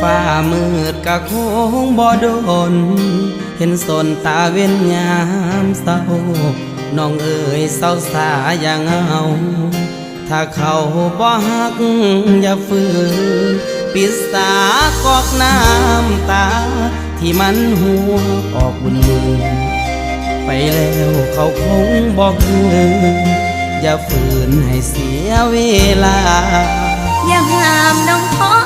ฟ้ามืดกะคงบ่โดนเห็นสนตาเว้นยามเศร้าน้องเอ๋ยเศร้าสาอย่างเอาถ้าเขาบ่ฮักอย่าฝืนปิดสากอกน้ำตาที่มันหัวออกบุญมือไปแล้วเขาคงบอกคืนอย่าฝืนให้เสียเวลาอย่าห้ามน้องขอ